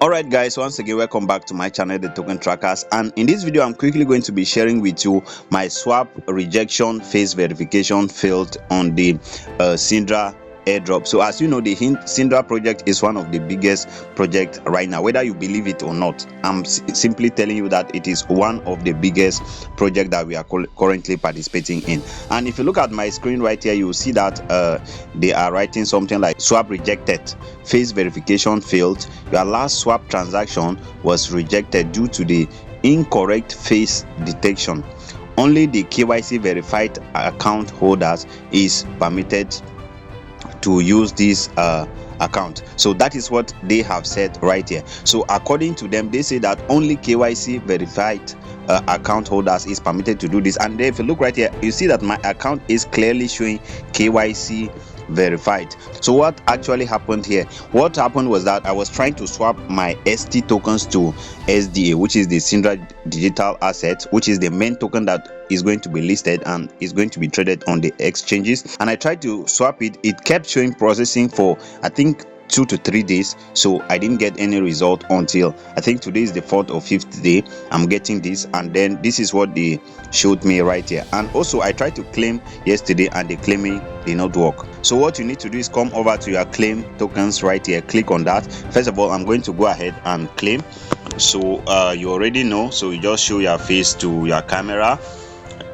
Alright guys, once again welcome back to my channel, the Token Trackers, and in this video I'm quickly going to be sharing with you my swap rejection phase verification failed on the Sidra airdrop. So as you know, the Sidra project is one of the biggest projects right now, whether you believe it or not. I'm simply telling you that it is one of the biggest projects that we are currently participating in. And if you look at my screen right here, you will see that they are writing something like swap rejected, phase verification failed, your last swap transaction was rejected due to the incorrect phase detection. Only the KYC verified account holders is permitted to use this account. So that is what they have said right here. So according to them, they say that only KYC verified account holders is permitted to do this. And if you look right here, you see that my account is clearly showing KYC verified. So what actually happened here? What happened was that I was trying to swap my ST tokens to SDA, which is the Sidra digital asset, which is the main token that is going to be listed and is going to be traded on the exchanges. And I tried to swap it. It kept showing processing for I think 2 to 3 days, so I didn't get any result until I think today is the 4th or 5th day I'm getting this, and then this is what they showed me right here. And also I tried to claim yesterday and the claiming did not work. So what you need to do is come over to your claim tokens right here, click on that. First of all, I'm going to go ahead and claim. So you already know, so you just show your face to your camera.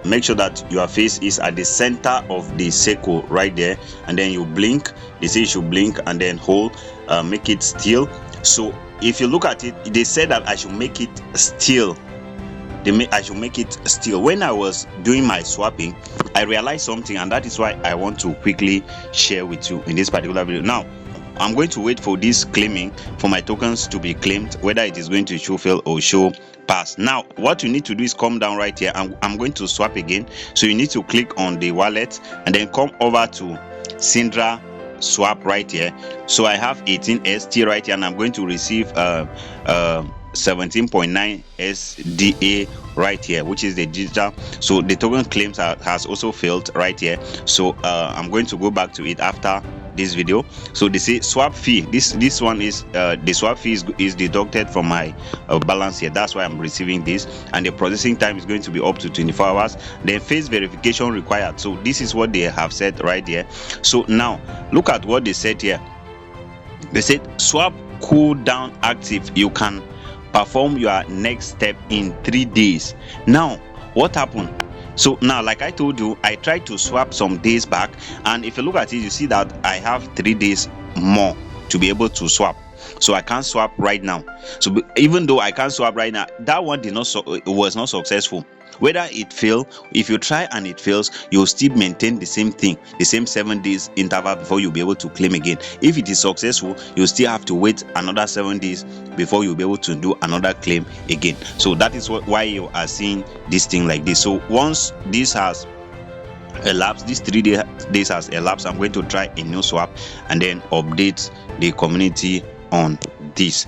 Make sure that your face is at the center of the circle right there, and then you blink. They say you should blink and then hold, make it still. So if you look at it, they said that I should make it still. I should make it still. When I was doing my swapping, I realized something, and that is why I want to quickly share with you in this particular video. Now I'm going to wait for this claiming, for my tokens to be claimed, whether it is going to show fail or show pass. Now what you need to do is come down right here, and I'm going to swap again. So you need to click on the wallet and then come over to Sidra swap right here. So I have 18 ST right here, and I'm going to receive 17.9 SDA right here, which is the digital. So the token claims has also failed right here. So I'm going to go back to it after this video. So they say swap fee, this one is the swap fee is deducted from my balance here. That's why I'm receiving this, and the processing time is going to be up to 24 hours. Then phase verification required. So this is what they have said right here. So now look at what they said here. They said swap cool down active, you can perform your next step in 3 days. Now what happened? So now, like I told you, I tried to swap some days back, and if you look at it, you see that I have 3 days more to be able to swap. So I can't swap right now. So even though I can't swap right now, that one was not successful. Whether it fails, if you try and it fails, you'll still maintain the same thing, the same 7 days interval before you'll be able to claim again. If it is successful, you'll still have to wait another 7 days before you'll be able to do another claim again. So that is why you are seeing this thing like this. So once this has elapsed, these 3 days has elapsed, I'm going to try a new swap and then update the community on this.